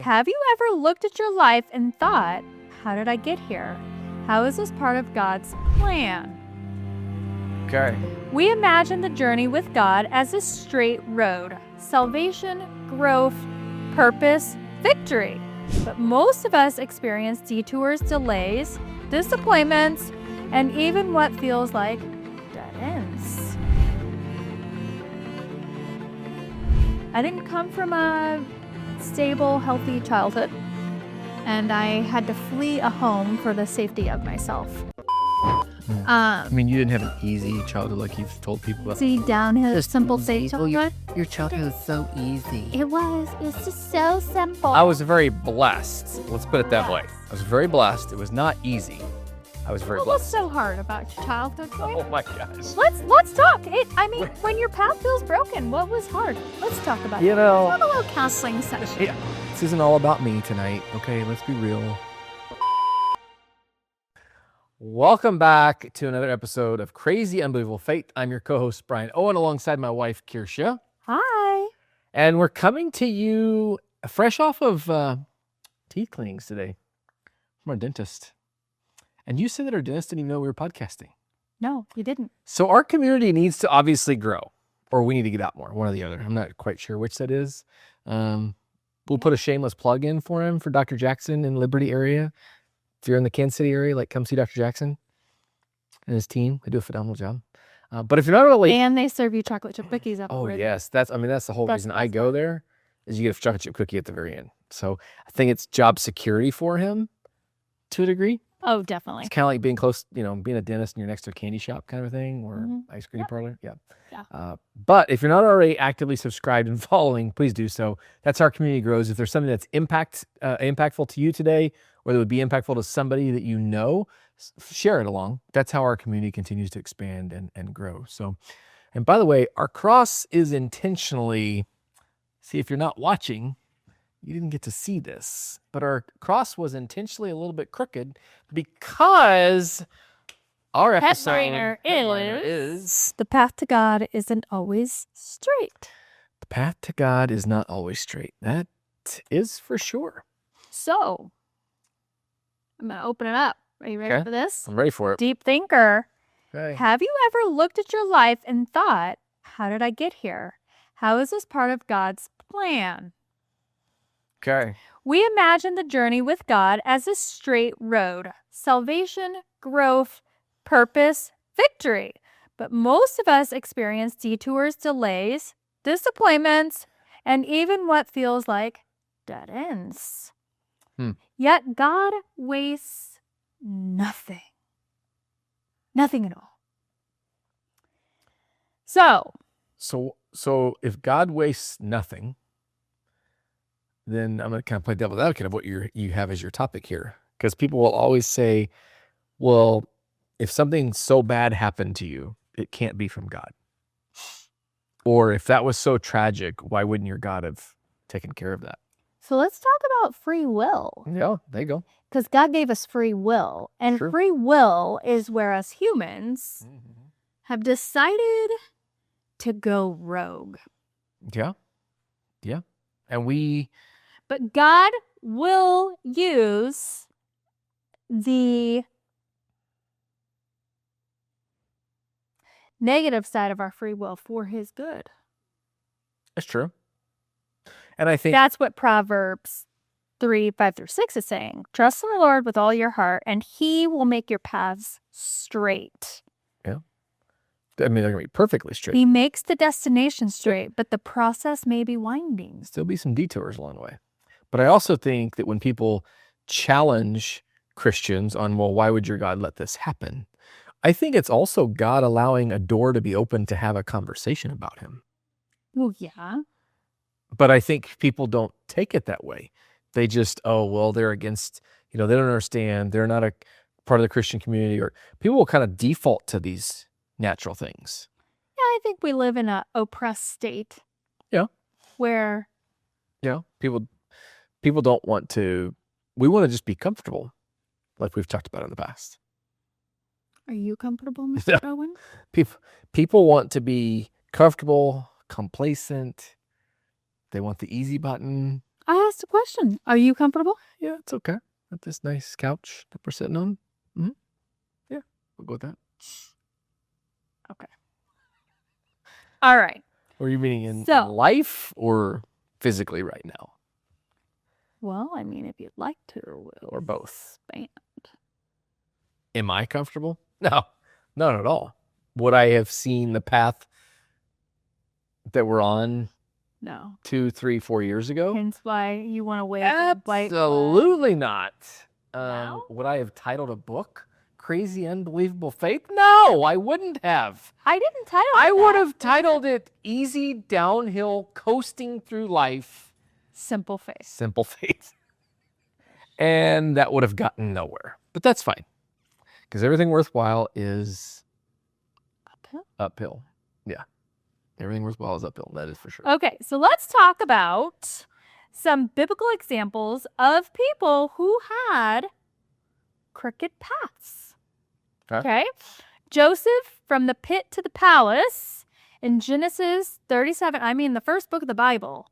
Have you ever looked at your life and thought, how did I get here? How is this part of God's plan? Okay. We imagine the journey with God as a straight road. Salvation, growth, purpose, victory. But most of us experience detours, delays, disappointments, and even what feels like dead ends. I didn't come from a stable, healthy childhood, and I had to flee a home for the safety of myself. I mean, you didn't have an easy childhood like you've told people about. See, downhill, simple state childhood. Your childhood was so easy. It was just so simple. I was very blessed. Let's put it that way. I was very blessed. It was not easy. I was very What was blessed. so hard about your childhood? Oh my gosh. Let's talk. When your path feels broken, what was hard? Let's talk about You it. know- Let's have a little counseling session. Yeah. This isn't all about me tonight. Okay, let's be real. Welcome back to another episode of Crazy Unbelievable Faith. I'm your co-host, Brian Owen, alongside my wife, Kersha. Hi. And we're coming to you fresh off of teeth cleanings today from our dentist. And you said that our dentist didn't even know we were podcasting. No, you didn't. So our community needs to obviously grow, or we need to get out more, one or the other. I'm not quite sure which that is. We'll put a shameless plug in for him for Dr. Jackson in Liberty area. If you're in the Kansas City area, come see Dr. Jackson and his team. They do a phenomenal job. But if you're not really... And they serve you chocolate chip cookies afterwards. Oh, yes. That's the whole reason I go there is you get a chocolate chip cookie at the very end. So I think it's job security for him to a degree. Oh, definitely. It's kind of like being close, being a dentist and you're next to a candy shop kind of a thing or ice cream Yep. parlor. Yeah. Yeah. But if you're not already actively subscribed and following, please do so. That's how our community grows. If there's something that's impactful to you today, or that would be impactful to somebody that you know, share it along. That's how our community continues to expand and grow. So, and by the way, our cross is intentionally, see, if you're not watching, you didn't get to see this, but our cross was intentionally a little bit crooked because our episode Headliner is the path to God isn't always straight. the path to God is not always straight. That is for sure. So, I'm going to open it up. Are you ready Okay. for this? I'm ready for it. Deep thinker. Okay. Have you ever looked at your life and thought, how did I get here? How is this part of God's plan? Okay. We imagine the journey with God as a straight road. Salvation, growth, purpose, victory. But most of us experience detours, delays, disappointments, and even what feels like dead ends. Yet God wastes nothing. Nothing at all. So if God wastes nothing, then I'm going to kind of play devil's advocate of what you have as your topic here. Because people will always say, well, if something so bad happened to you, it can't be from God. Or if that was so tragic, why wouldn't your God have taken care of that? So let's talk about free will. Yeah, there you go. Because God gave us free will. And True. free will is where us humans have decided to go rogue. Yeah. Yeah. And But God will use the negative side of our free will for his good. it's true. And I think That's what Proverbs 3:5-6 is saying. Trust in the Lord with all your heart, and he will make your paths straight. they're going to be perfectly straight. He makes the destination straight, but the process may be winding. Still be some detours along the way. But I also think that when people challenge Christians on, well, why would your God let this happen? I think it's also God allowing a door to be open to have a conversation about him. Oh, yeah. But I think people don't take it that way. They just, they're against, they don't understand. They're not a part of the Christian community, or people will kind of default to these natural things. Yeah, I think we live in an oppressed state. Yeah. Where People don't want to, we want to just be comfortable, like we've talked about in the past. Are you comfortable, Mr. Owen? People want to be comfortable, complacent. They want the easy button. I asked a question. Are you comfortable? Yeah, it's okay. Got this nice couch that we're sitting on. Mm-hmm. Yeah, we'll go with that. Okay. All right. Or you meaning in So- life or physically right now? Well, I mean, if you'd like to, Or both? expand. Am I comfortable? No, not at all. Would I have seen the path that we're on No. 2, 3, 4 years ago? Hence why you want to wave the white flag. Absolutely not. No? Would I have titled a book Crazy Unbelievable Faith? No, I wouldn't have. I didn't title it I would that. have titled it Easy Downhill Coasting Through Life, Simple Faith. Simple Faith. And that would have gotten nowhere. But that's fine. Because everything worthwhile is Uphill. uphill. Yeah. Everything worthwhile is uphill. That is for sure. Okay, so let's talk about some biblical examples of people who had crooked paths. Okay. Joseph from the pit to the palace in Genesis 37, the first book of the Bible.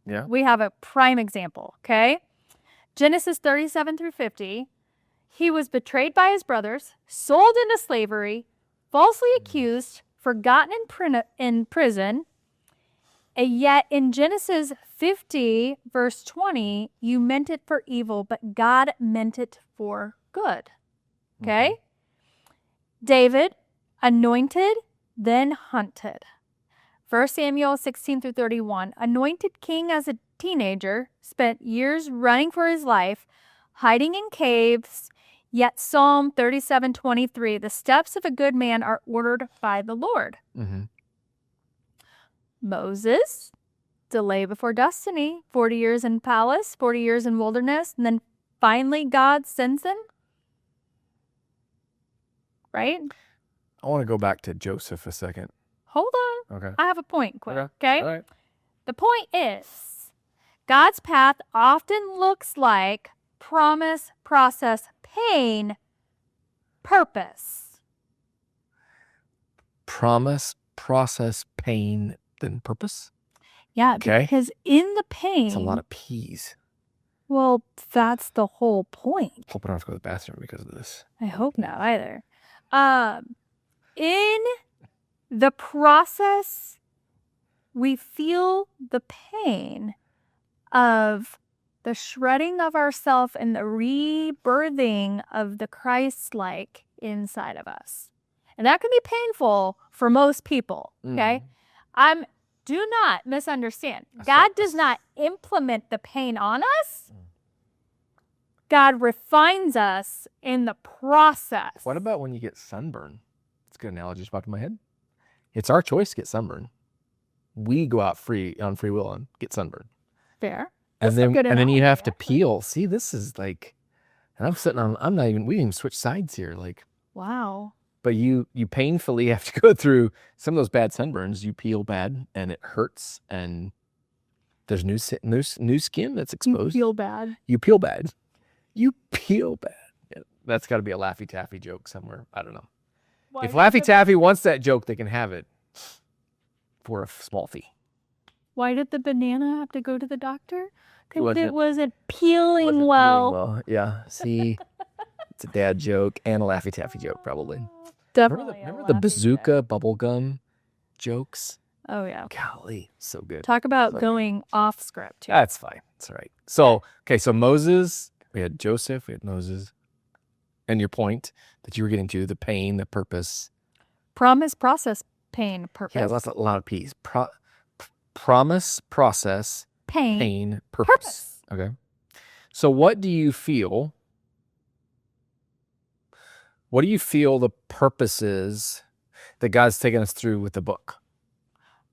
Yeah. We have a prime example, okay? Genesis 37 through 50. He was betrayed by his brothers, sold into slavery, falsely accused, forgotten in prison. And yet in Genesis 50, verse 20, you meant it for evil, but God meant it for good. Okay? David, anointed, then hunted. 1 Samuel 16 through 31, anointed king as a teenager, spent years running for his life, hiding in caves. Yet Psalm 37:23, the steps of a good man are ordered by the Lord. Mm-hmm. Moses, delay before destiny, 40 years in palace, 40 years in wilderness, and then finally God sends him. Right? I want to go back to Joseph a second. Hold on. Okay. I have a point, quick. Okay. Okay? All right. The point is, God's path often looks like promise, process, pain, purpose. Promise, process, pain, then purpose. Yeah, Okay. because in the pain, It's a lot of P's. well, that's the whole point. Hope I don't have to go to the bathroom because of this. I hope not either. In the process, we feel the pain of the shredding of ourself and the rebirthing of the Christ-like inside of us. And that can be painful for most people, okay? Do not misunderstand. God does not implement the pain on us. God refines us in the process. What about when you get sunburn? It's a good analogy just popped in my head. It's our choice to get sunburn. We go out on free will and get sunburn. Fair. And That's a good then you analogy, have to actually. peel. See, this is like, and we didn't even switch sides here. Like, Wow. but you painfully have to go through some of those bad sunburns. You peel bad and it hurts and there's new skin that's exposed. You feel bad. You peel bad. You peel bad. Yeah, that's got to be a Laffy Taffy joke somewhere. I don't know. If Laffy Taffy wants that joke, they can have it for a small fee. Why did the banana have to go to the doctor? Because Wasn't- it wasn't peeling Wasn't well. doing well. Yeah. See, it's a dad joke and a Laffy Taffy joke, probably. Definitely. Remember the bazooka bubblegum jokes? Oh, yeah. Golly, so good. Talk about So going off script. Too. That's fine. It's all right. So, okay, so Moses, we had Joseph, we had Moses. And your point that you were getting to, the pain, the purpose. Promise, process, pain, purpose. Yeah, that's a lot of P's. Promise, process, pain. pain, purpose. Okay. So what do you feel? What do you feel the purpose is that God's taken us through with the book?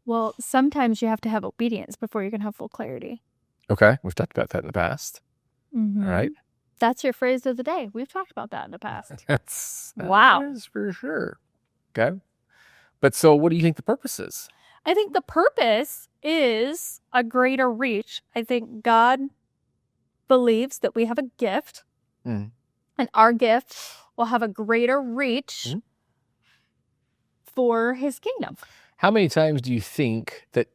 Well, sometimes you have to have obedience before you can have full clarity. Okay. We've talked about that in the past. Mhm. All right. That's your phrase of the day. We've talked about that in the past. That Wow. is for sure. Okay. But so what do you think the purpose is? I think the purpose is a greater reach. I think God believes that we have a gift, Mm. and our gift will have a greater reach for his kingdom. How many times do you think that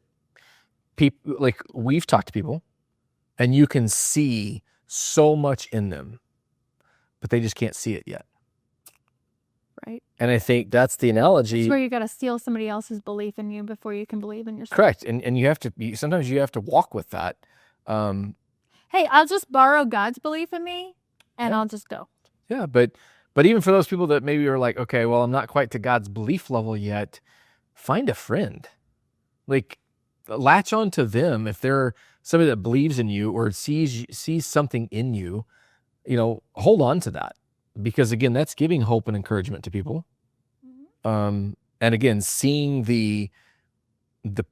people, like we've talked to people and you can see so much in them, but they just can't see it yet. Right. And I think that's the analogy. It's where you got to steal somebody else's belief in you before you can believe in yourself. Correct. And you have to sometimes you have to walk with that. Hey, I'll just borrow God's belief in me and I'll just go. Yeah, but even for those people that maybe are like, okay, well, I'm not quite to God's belief level yet, find a friend. Like, latch on to them if they're somebody that believes in you or sees something in you, hold on to that. Because again, that's giving hope and encouragement to people. And again, seeing the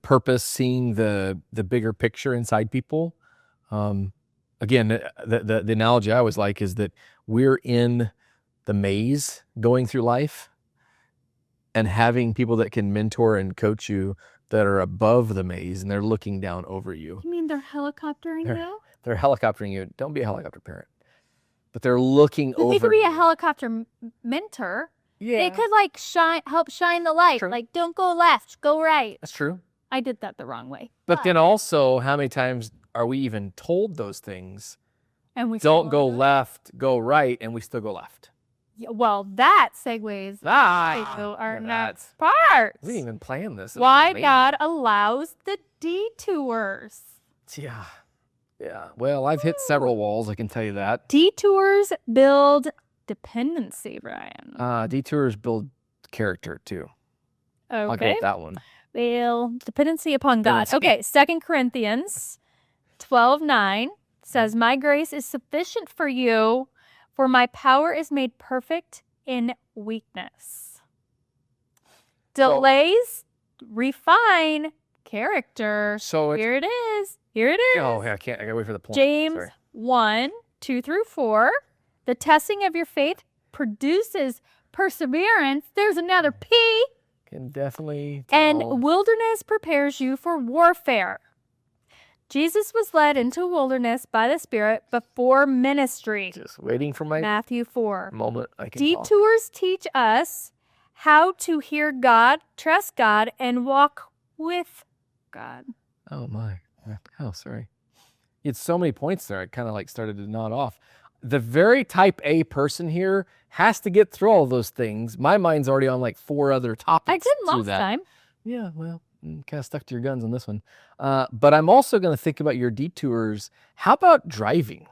purpose, seeing the bigger picture inside people. Again, the analogy I always like is that we're in the maze going through life, and having people that can mentor and coach you that are above the maze and they're looking down over you. You mean they're helicoptering you? They're helicoptering you. Don't be a helicopter parent. But they're looking over. You could be a helicopter mentor. Yeah. They could help shine the light. True. Like, don't go left, go right. That's true. I did that the wrong way. But then also, how many times are we even told those things? And we don't go left, go right, and we still go left. Yeah, well, that segues to our next part. We didn't even plan this. Why God allows the detours. Yeah. Well, I've hit several walls, I can tell you that. Detours build dependency, Brian. Detours build character too. Okay. I'll go with that one. Well, dependency upon God. Okay, 2 Corinthians 12:9 says, "My grace is sufficient for you, for my power is made perfect in weakness." Delays refine character. So here it is. Oh, yeah, I gotta wait for the point. James Sorry. 1:2-4. The testing of your faith produces perseverance. There's another P. Can definitely And tell. wilderness prepares you for warfare. Jesus was led into wilderness by the Spirit before ministry. Just waiting for my Matthew 4. moment. I can talk. Detours teach us how to hear God, trust God, and walk with God. Oh my. Oh, sorry. You had so many points there. I kind of started to nod off. The very type A person here has to get through all those things. My mind's already on 4 other topics. I did last that. time. Yeah, well, kind of stuck to your guns on this one. But I'm also going to think about your detours. How about driving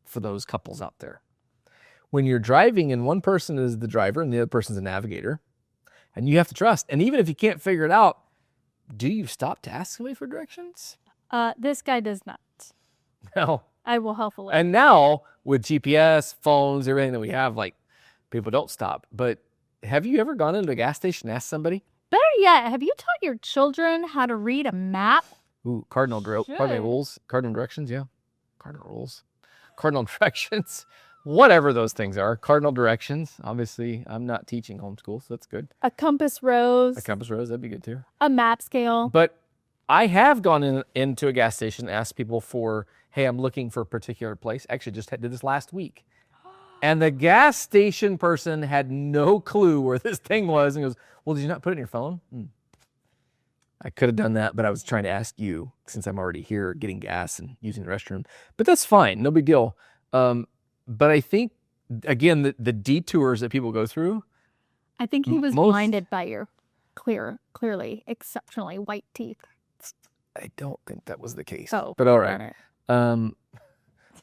for those couples out there? When you're driving and one person is the driver and the other person's a navigator, and you have to trust. And even if you can't figure it out, do you stop to ask somebody for directions? This guy does not. No. I will helpfully. And now with GPS, phones, everything that we have, people don't stop. But have you ever gone into a gas station and asked somebody? Better yet, have you taught your children how to read a map? Ooh, cardinal rules, cardinal directions, yeah. Cardinal rules. Cardinal directions. Whatever those things are. Cardinal directions. Obviously, I'm not teaching homeschool, so that's good. A compass rose. A compass rose, that'd be good too. A map scale. But I have gone into a gas station and asked people for, hey, I'm looking for a particular place. Actually, just did this last week. And the gas station person had no clue where this thing was and goes, well, did you not put it in your phone? I could have done that, but I was trying to ask you since I'm already here getting gas and using the restroom. But that's fine. No big deal. But I think, again, the detours that people go through. I think he was blinded by your clearly exceptionally white teeth. I don't think that was the case. Oh, but all right.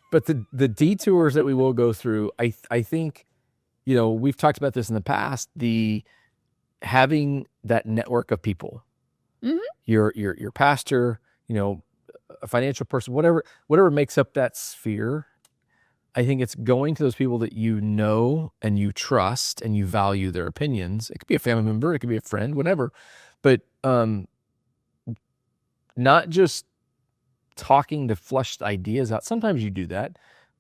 But the detours that we will go through, I think, we've talked about this in the past, having that network of people, your pastor, a financial person, whatever makes up that sphere. I think it's going to those people that you know and you trust and you value their opinions. It could be a family member, it could be a friend, whatever. But not just talking to flush ideas out. Sometimes you do that,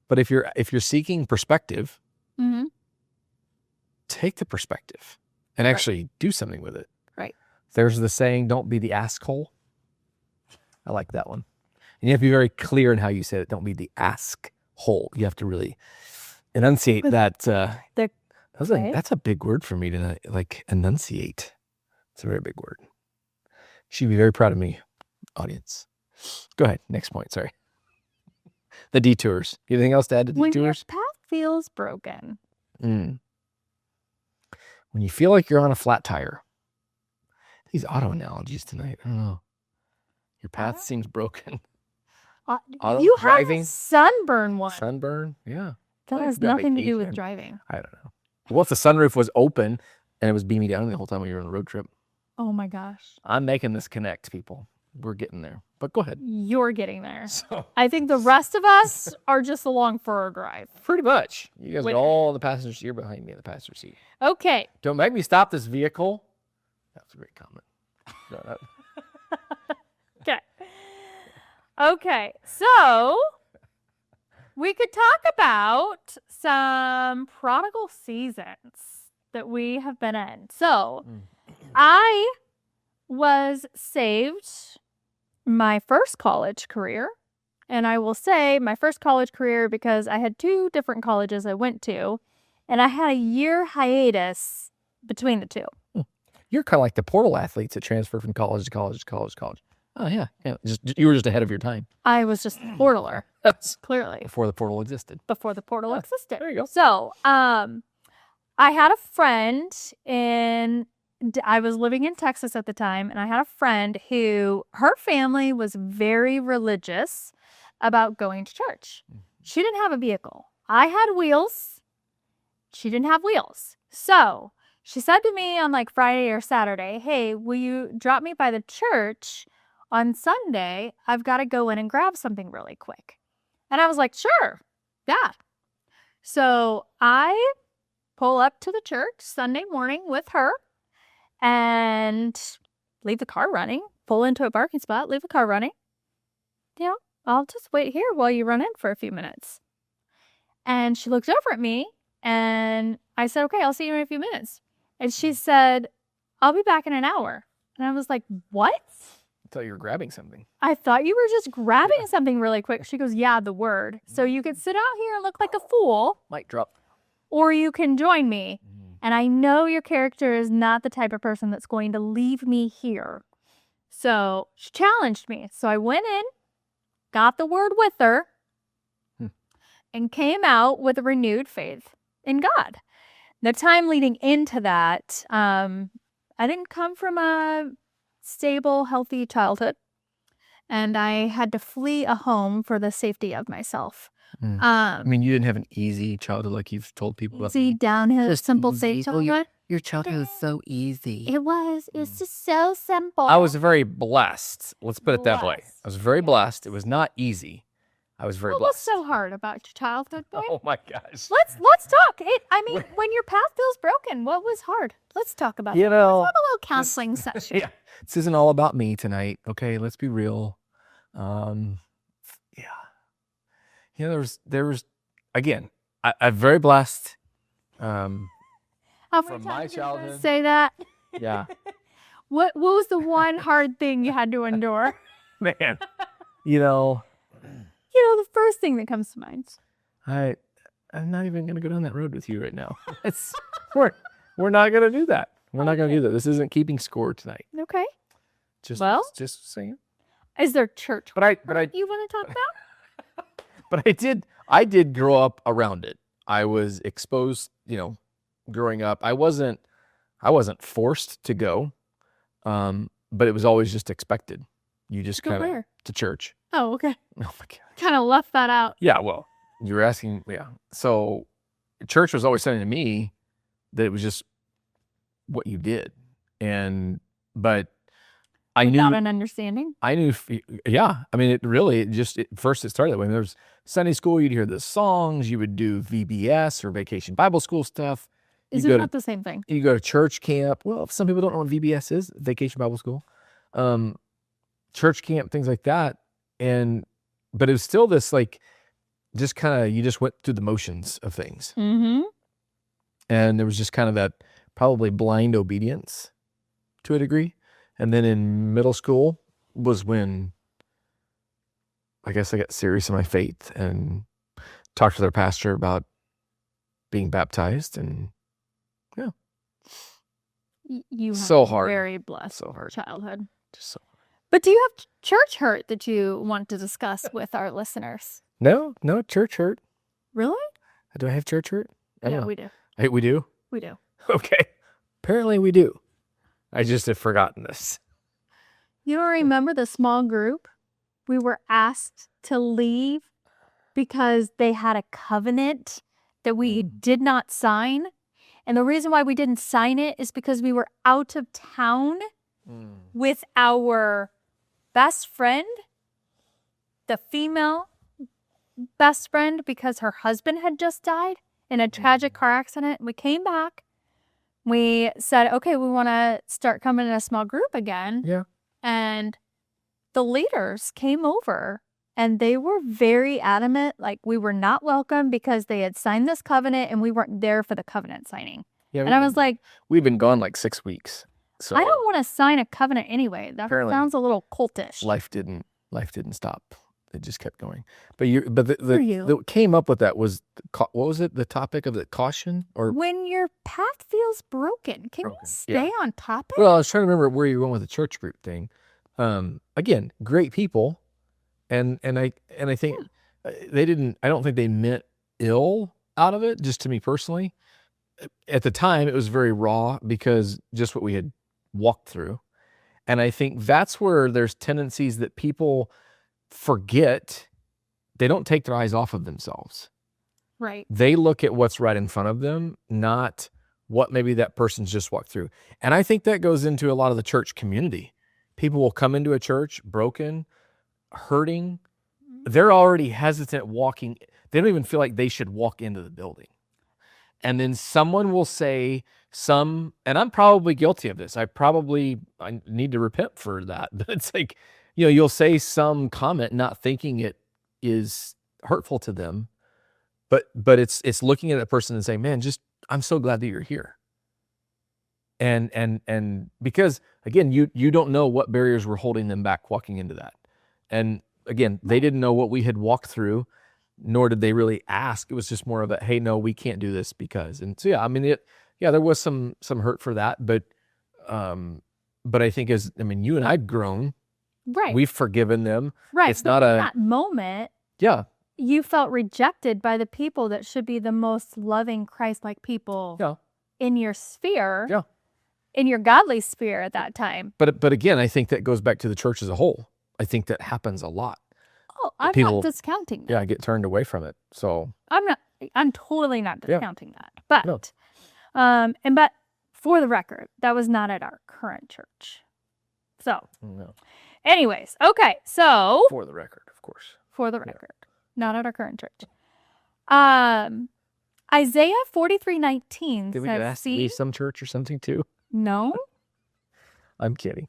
but if you're seeking perspective, take the perspective and actually do something with it. Right. There's the saying, "Don't be the asshole." I like that one, and you have to be very clear in how you say it. Don't be the ask-hole. You have to really enunciate that. That's a big word for me to enunciate. It's a very big word. You should be very proud of me, audience. Go ahead. Next point. Sorry. The detours. Anything else to add to When your detours? path feels broken. Mm. When you feel like you're on a flat tire. These auto analogies tonight. I don't know. Your path seems broken. Auto You driving? have a sunburn one. Sunburn? Yeah. That Well, has you've got nothing to do with vacation. driving. I don't know. What if the sunroof was open and it was beaming down the whole time when you were on a road trip? Oh my gosh. I'm making this connect, people. We're getting there. But go ahead. You're getting there. So, I think the rest of us are just along for a drive. pretty much. You guys With- are all in the passenger seat. You're behind me in the passenger seat. Okay. Don't make me stop this vehicle. That's a great comment. No, that- Okay. Okay. So we could talk about some prodigal seasons that we have been in. So I was saved my first college career. And I will say my first college career because I had 2 different colleges I went to, and I had a year hiatus between the 2. You're kind of like the portal athletes that transfer from college to college to college to college. Oh, yeah. You were just ahead of your time. I was just a portaler, That's clearly, before the portal existed. before the portal Yeah, existed. there you go. So, I had a friend I was living in Texas at the time, and I had a friend who her family was very religious about going to church. She didn't have a vehicle. I had wheels. She didn't have wheels. So she said to me on like Friday or Saturday, "Hey, will you drop me by the church on Sunday? I've got to go in and grab something really quick." And I was like, "Sure. Yeah." So I pull up to the church Sunday morning with her and leave the car running, pull into a parking spot, leave the car running. You know, I'll just wait here while you run in for a few minutes. And she looked over at me and I said, "Okay, I'll see you in a few minutes." And she said, "I'll be back in an hour." And I was like, "What?" I thought you were grabbing something. I thought you were just grabbing something really quick. She goes, "Yeah, the word. So you could sit out here and look like a fool, Mic drop. or you can join me. And I know your character is not the type of person that's going to leave me here." So she challenged me. So I went in, got the word with her, and came out with a renewed faith in God. The time leading into that, I didn't come from a stable, healthy childhood, and I had to flee a home for the safety of myself. I mean, you didn't have an easy childhood like you've told people about. Easy, downhill, Just simple, easy. safe Oh, childhood. Your childhood was so easy. It was just so simple. I was very blessed. Let's put it that way. Blessed. I was very blessed. It was not easy. I was very What was blessed. so hard about your childhood, boy? Oh my gosh. Let's talk. When your path feels broken, what was hard? Let's talk about You that. know, Let's have a little counseling session. yeah, this isn't all about me tonight. Okay, let's be real. Yeah. You know, there was again, I'm very blessed. How many From times my are you gonna childhood- say that? Yeah, What was the one hard thing you had to endure? man. You know, The first thing that comes to mind. I'm not even gonna go down that road with you right now. We're not gonna do that. We're not gonna do that. This isn't keeping score tonight. Okay. Just saying. Is there church But I you want to talk about? but I did grow up around it. I was exposed, growing up. I wasn't forced to go, but it was always just expected. You just Go kind of where? to church. Oh, okay. Oh my god. Kind of left that out. Yeah, well, you were asking, yeah. So church was always saying to me that it was just what you did, but I Without knew. an understanding. I knew, yeah. I mean, first it started that way. There was Sunday school, you'd hear the songs, you would do VBS or vacation Bible school stuff. Is You it go not the same thing? You go to church camp. Well, some people don't know what VBS is, vacation Bible school. Church camp, things like that. But it was still this just kind of, you just went through the motions of things. Mm-hmm. And there was just kind of that probably blind obedience to a degree. And then in middle school was when I guess I got serious in my faith and talked to their pastor about being baptized. And You have So a hard. very blessed so hard. childhood. Just so But do you have church hurt that you want to discuss with our listeners? No, church hurt. Really? Do I have church hurt? I Yeah, don't know. we do. Hey, we do? We do. Okay. Apparently we do. I just have forgotten this. You don't remember the small group? We were asked to leave because they had a covenant that we did not sign. And the reason why we didn't sign it is because we were out of town with our best friend, the female best friend, because her husband had just died in a tragic car accident. We came back. We said, okay, we want to start coming in a small group again. Yeah. And the leaders came over and they were very adamant, like we were not welcome because they had signed this covenant and we weren't there for the covenant signing. Yeah. And I was like, we've been gone like 6 weeks. So I don't want to sign a covenant anyway. That Apparently. sounds a little cultish. life didn't stop. It just kept going. But For you. the came up with that was what was it? The topic of the caution or When your path feels broken, can Broken, you stay yeah. on topic? well, I was trying to remember where you were going with the church group thing. Again, great people, and I think they didn't. I don't think they meant ill out of it. Just to me personally, at the time it was very raw because just what we had walked through, and I think that's where there's tendencies that people forget. They don't take their eyes off of themselves. Right. They look at what's right in front of them, not what maybe that person's just walked through. And I think that goes into a lot of the church community. People will come into a church broken, hurting. They're already hesitant walking. They don't even feel like they should walk into the building. And then someone will say and I'm probably guilty of this. I need to repent for that. But it's like, you'll say some comment not thinking it is hurtful to them. But it's looking at that person and saying, man, I'm so glad that you're here. And because again, you don't know what barriers were holding them back walking into that. And again, they didn't know what we had walked through, nor did they really ask. It was just more of a, hey, no, we can't do this because. And so yeah, I mean, there was some hurt for that, but I think you and I'd grown. Right. We've forgiven them. Right. It's but not in that moment, yeah. you felt rejected by the people that should be the most loving Christ-like people Yeah. in your sphere, Yeah. in your godly sphere at that time. But again, I think that goes back to the church as a whole. I think that happens a lot. Oh, I'm People- not discounting that. Yeah, get turned away from it. So I'm totally not Yeah. discounting that. But, No. but for the record, that was not at our current church. So, no, anyways, okay. So, for the record, of course. for the record, not at our current church. Isaiah 43:19 Did we get says, asked to see, leave some church or something too? no, I'm kidding.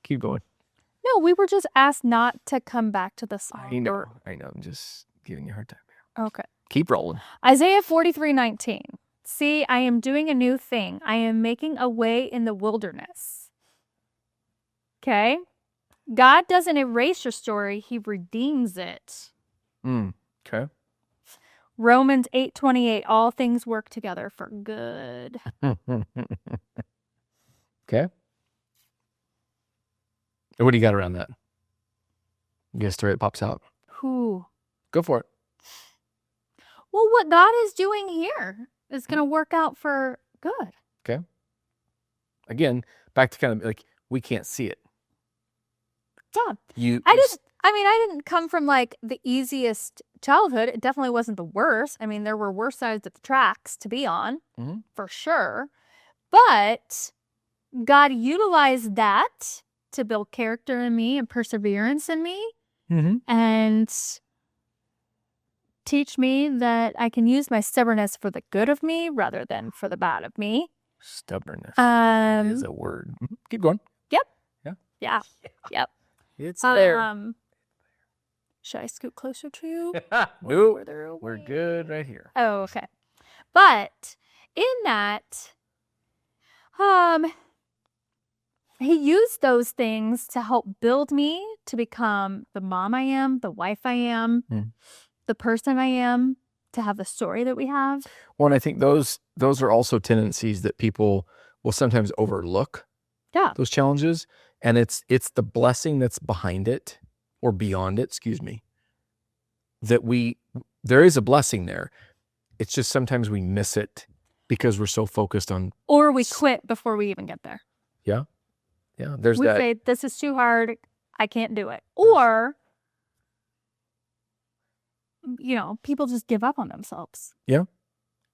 Keep going. no, we were just asked not to come back to the song. I know. I'm just giving you a hard time here. Okay. Keep rolling. Isaiah 43:19. See, I am doing a new thing. I am making a way in the wilderness. Okay? God doesn't erase your story, he redeems it. Okay. Romans 8:28, all things work together for good. Okay. What do you got around that? You got a story that pops out? Who? Go for it. Well, what God is doing here is going to work out for good. Okay. Again, back to kind of like, we can't see it. Yeah. I didn't come from like the easiest childhood. It definitely wasn't the worst. I mean, there were worse sides of the tracks to be on, for sure. But God utilized that to build character in me and perseverance in me and teach me that I can use my stubbornness for the good of me rather than for the bad of me. Stubbornness Um, is a word. Keep going. Yeah. Yep. It's there. Should I scoot closer to you? Nope. Further away? We're good right here. Oh, okay. But in that, he used those things to help build me to become the mom I am, the wife I am, the person I am, to have the story that we have. Well, and I think those are also tendencies that people will sometimes overlook. Yeah. Those challenges, and it's the blessing that's behind it or beyond it. Excuse me. that there is a blessing there. It's just sometimes we miss it because we're so focused on, Or we quit before we even get there. yeah, there's We that. say, this is too hard. I can't do it. Or, people just give up on themselves. Yeah.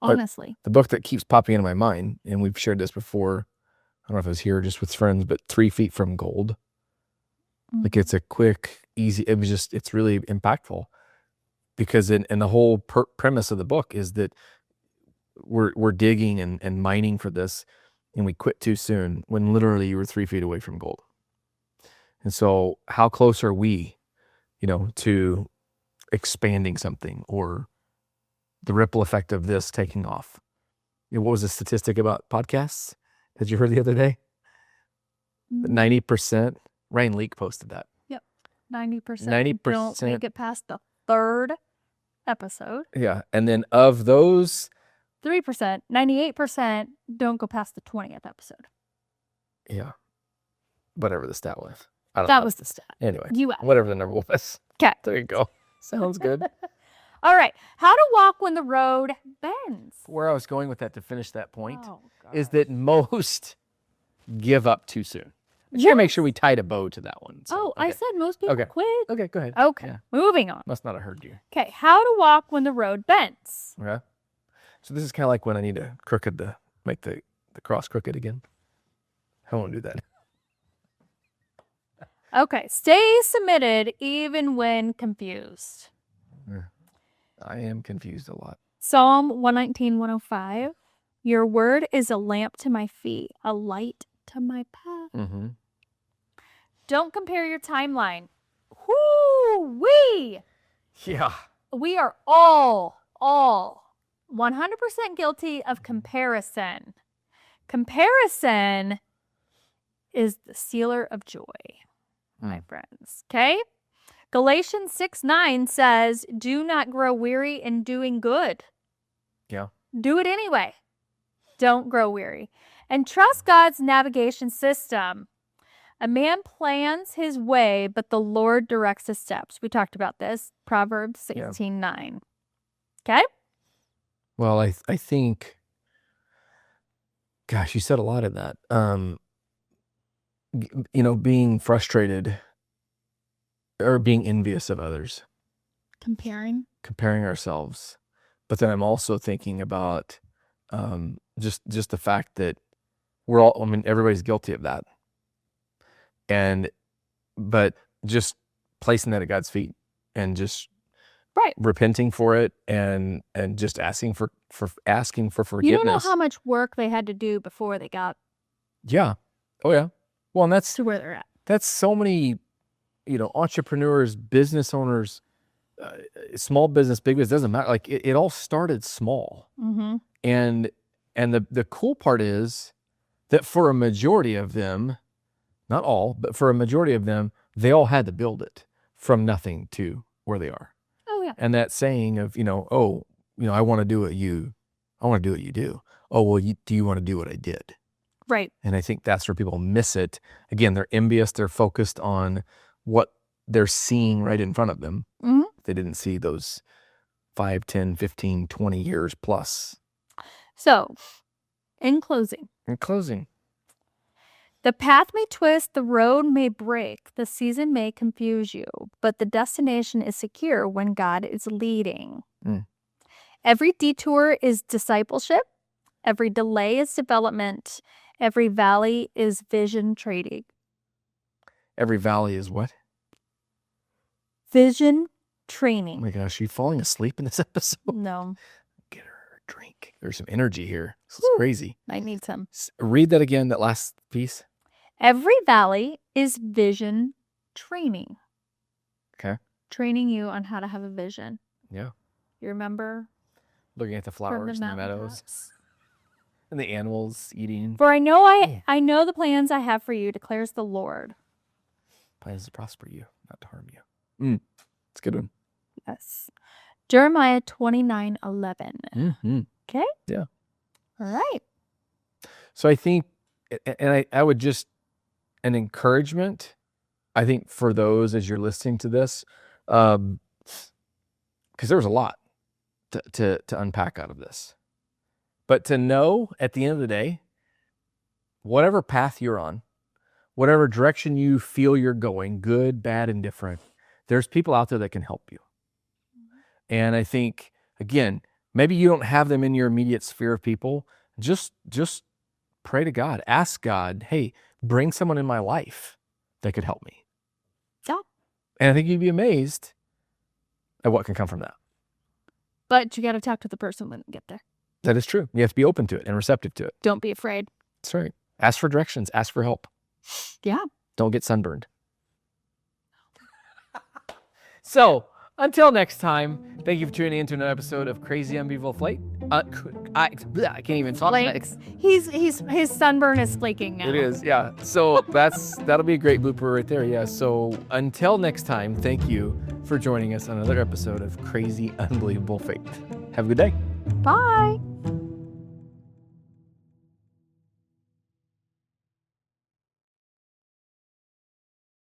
Honestly. The book that keeps popping into my mind, and we've shared this before, I don't know if it was here or just with friends, but 3 Feet from Gold. Like it's a quick, easy, it's really impactful because and the whole premise of the book is that we're digging and mining for this, and we quit too soon when literally you were 3 feet away from gold. And so how close are we, to expanding something or the ripple effect of this taking off? What was the statistic about podcasts that you heard the other day? 90%. Ryan Leake posted that. Yep. 90%. 90% don't make it past the 3rd episode. Yeah. And then of those 3%, 98% don't go past the 20th episode. Yeah. Whatever the stat was. I don't That know. was the stat. Anyway. You asked. Whatever the number was. Okay. There you go. Sounds good. All right. How to walk when the road bends. Where I was going with that to finish that point Oh, is God. that most give up too soon. But you gotta make sure we tied a bow to that one. So, I okay. said most people Okay. quit. Okay, go ahead. Okay. Yeah. Moving on. Must not have heard you. Okay. How to walk when the road bends. Okay. So this is kind of like when I need to make the cross crooked again. I won't do that. Okay. Stay submitted even when confused. I am confused a lot. Psalm 119, 105. Your word is a lamp to my feet, a light to my path. Mm-hmm. Don't compare your timeline. Whoo-wee! Yeah. We are all 100% guilty of comparison. Comparison is the stealer of joy, my friends. Okay? Galatians 6:9 says, do not grow weary in doing good. Yeah. Do it anyway. Don't grow weary. And trust God's navigation system. A man plans his way, but the Lord directs his steps. We talked about this. Proverbs 16:9. Okay? Well, I think, gosh, you said a lot in that. Being frustrated or being envious of others, Comparing. comparing ourselves. But then I'm also thinking about just the fact that everybody's guilty of that. But just placing that at God's feet and just repenting for it and just asking for forgiveness. You don't know how much work they had to do before they got Yeah. Oh yeah. Well, and that's to where they're at. That's so many, entrepreneurs, business owners, small business, big business, doesn't matter. Like it all started small. Mm-hmm. And the cool part is that for a majority of them, not all, but for a majority of them, they all had to build it from nothing to where they are. Oh yeah. And that saying of, I want to do what you do. Oh, well, do you want to do what I did? Right. And I think that's where people miss it. Again, they're envious. They're focused on what they're seeing right in front of them. Mm-hmm. They didn't see those 5, 10, 15, 20 years plus. So, in closing, the path may twist, the road may break, the season may confuse you, but the destination is secure when God is leading. Every detour is discipleship. Every delay is development. Every valley is vision training. Every valley is what? Vision Oh training. my gosh, are you falling asleep in this episode? No, Get her a drink. There's some energy here. This is crazy. I need some. Read that again, that last piece. Every valley is vision training. Okay. Training you on how to have a vision. Yeah. You remember? Looking at the flowers and the meadows and the animals eating. For I know I know the plans I have for you, declares the Lord. Plans to prosper you, not to harm you. It's a good one. Yes. Jeremiah 29:11. Mm-hmm. Okay? Yeah. All right. So I think, and I would just, an encouragement, I think for those as you're listening to this, because there was a lot to unpack out of this. But to know at the end of the day, whatever path you're on, whatever direction you feel you're going, good, bad, indifferent, there's people out there that can help you. And I think, again, maybe you don't have them in your immediate sphere of people. Just pray to God. Ask God, hey, bring someone in my life that could help me. Yeah. And I think you'd be amazed at what can come from that. But you got to talk to the person when you get there. That is true. You have to be open to it and receptive to it. Don't be afraid. That's right. Ask for directions. Ask for help. Yeah. Don't get sunburned. So, until next time, thank you for tuning in to another episode of Crazy Unbelievable Flight. I can't even talk. Flakes. His sunburn is flaking now. It is, yeah. So that'll be a great blooper right there. Yeah. So until next time, thank you for joining us on another episode of Crazy Unbelievable Faith. Have a good day. Bye.